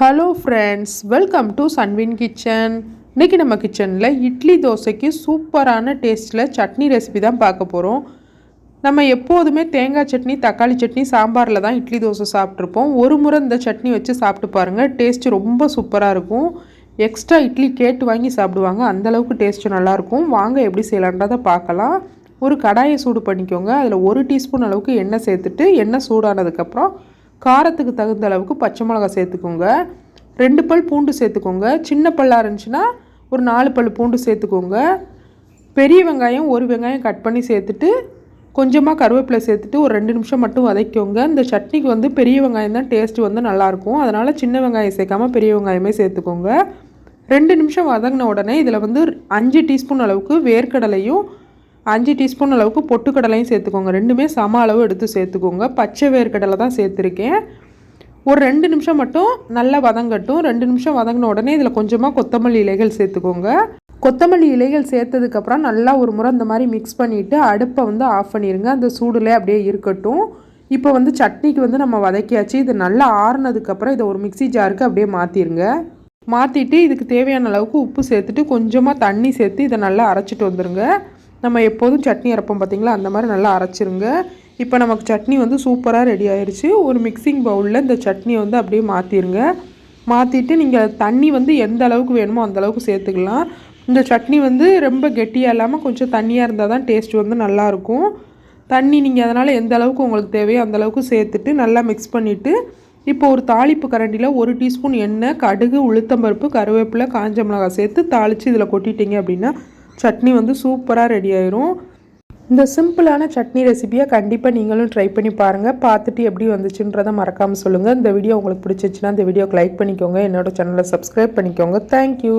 Hello friends, welcome to Sunwin kitchen. இன்றைக்கி நம்ம கிச்சனில் இட்லி தோசைக்கு சூப்பரான டேஸ்ட்டில் சட்னி ரெசிபி தான் பார்க்க போகிறோம். நம்ம எப்போதுமே தேங்காய் சட்னி, தக்காளி சட்னி, சாம்பாரில் தான் இட்லி தோசை சாப்பிட்ருப்போம். ஒரு முறை இந்த சட்னி வச்சு சாப்பிட்டு பாருங்கள், டேஸ்ட்டு ரொம்ப சூப்பராக இருக்கும். எக்ஸ்ட்ரா இட்லி கேட்டு வாங்கி சாப்பிடுவாங்க, அந்தளவுக்கு டேஸ்ட்டு நல்லாயிருக்கும். வாங்க எப்படி செய்யலான்றதை பார்க்கலாம். ஒரு கடாயை சூடு பண்ணிக்கோங்க. அதில் 1 டீஸ்பூன் அளவுக்கு எண்ணெய் சேர்த்துட்டு, எண்ணெய் சூடானதுக்கப்புறம் காரத்துக்கு தகுந்த அளவுக்கு பச்சை மிளகா சேர்த்துக்கோங்க. 2 பல் பூண்டு சேர்த்துக்கோங்க. சின்ன பல்லாக இருந்துச்சுன்னா ஒரு 4 பல் பூண்டு சேர்த்துக்கோங்க. பெரிய வெங்காயம் 1 வெங்காயம் கட் பண்ணி சேர்த்துட்டு கொஞ்சமாக கருவேப்பிலை சேர்த்துட்டு ஒரு 2 நிமிஷம் மட்டும் வதக்கிக்கோங்க. இந்த சட்னிக்கு வந்து பெரிய வெங்காயம் தான் டேஸ்ட்டு வந்து நல்லாயிருக்கும். அதனால் சின்ன வெங்காயம் சேர்க்காமல் பெரிய வெங்காயமே சேர்த்துக்கோங்க. 2 நிமிஷம் வதங்கின உடனே இதில் வந்து 5 டீஸ்பூன் அளவுக்கு வேர்க்கடலையும் 5 டீஸ்பூன் அளவுக்கு பொட்டுக்கடலையும் சேர்த்துக்கோங்க. ரெண்டுமே சம அளவு எடுத்து சேர்த்துக்கோங்க. பச்சை வேர்க்கடலை தான் சேர்த்துருக்கேன். ஒரு 2 நிமிஷம் மட்டும் நல்லா வதங்கட்டும். 2 நிமிஷம் வதங்கின உடனே இதில் கொஞ்சமாக கொத்தமல்லி இலைகள் சேர்த்துக்கோங்க. கொத்தமல்லி இலைகள் சேர்த்ததுக்கப்புறம் நல்லா ஒரு முறை இந்த மாதிரி மிக்ஸ் பண்ணிவிட்டு அடுப்பை வந்து ஆஃப் பண்ணிடுங்க. அந்த சூடில் அப்படியே இருக்கட்டும். இப்போ வந்து சட்னிக்கு வந்து நம்ம வதக்கியாச்சு. இது நல்லா ஆறுனதுக்கப்புறம் இதை ஒரு மிக்ஸி ஜாருக்கு அப்படியே மாற்றிடுங்க. மாற்றிட்டு இதுக்கு தேவையான அளவுக்கு உப்பு சேர்த்துட்டு கொஞ்சமாக தண்ணி சேர்த்து இதை நல்லா அரைச்சிட்டு வந்துடுங்க. நம்ம எப்போதும் சட்னி அரைப்போம் பார்த்திங்களா, அந்த மாதிரி நல்லா அரைச்சிருங்க. இப்போ நமக்கு சட்னி வந்து சூப்பராக ரெடி ஆயிடுச்சு. ஒரு மிக்சிங் பவுலில் இந்த சட்னியை வந்து அப்படியே மாற்றிடுங்க. மாற்றிட்டு நீங்கள் தண்ணி வந்து எந்த அளவுக்கு வேணுமோ அந்த அளவுக்கு சேர்த்துக்கலாம். இந்த சட்னி வந்து ரொம்ப கெட்டியாக இல்லாமல் கொஞ்சம் தண்ணியாக இருந்தால் தான் டேஸ்ட் வந்து நல்லாயிருக்கும். தண்ணி நீங்கள் அதனால் எந்த அளவுக்கு உங்களுக்கு தேவையோ அந்த அளவுக்கு சேர்த்துட்டு நல்லா மிக்ஸ் பண்ணிவிட்டு இப்போ ஒரு தாளிப்பு கரண்டியில் 1 டீஸ்பூன் எண்ணெய், கடுகு, உளுத்தம்பருப்பு, கருவேப்பிலை, காஞ்ச மிளகாய் சேர்த்து தாளித்து இதில் கொட்டிட்டீங்க அப்படின்னா சட்னி வந்து சூப்பராக ரெடி ஆயிரும். இந்த சிம்பிளான சட்னி ரெசிபியை கண்டிப்பாக நீங்களும் ட்ரை பண்ணி பாருங்கள். பார்த்துட்டு எப்படி வந்துச்சுன்றதை மறக்காமல் சொல்லுங்கள். இந்த வீடியோ உங்களுக்கு பிடிச்சிச்சுன்னா இந்த வீடியோக்கு லைக் பண்ணிக்கோங்க. என்னோடய சேனலை சப்ஸ்கிரைப் பண்ணிக்கோங்க. தேங்க்யூ.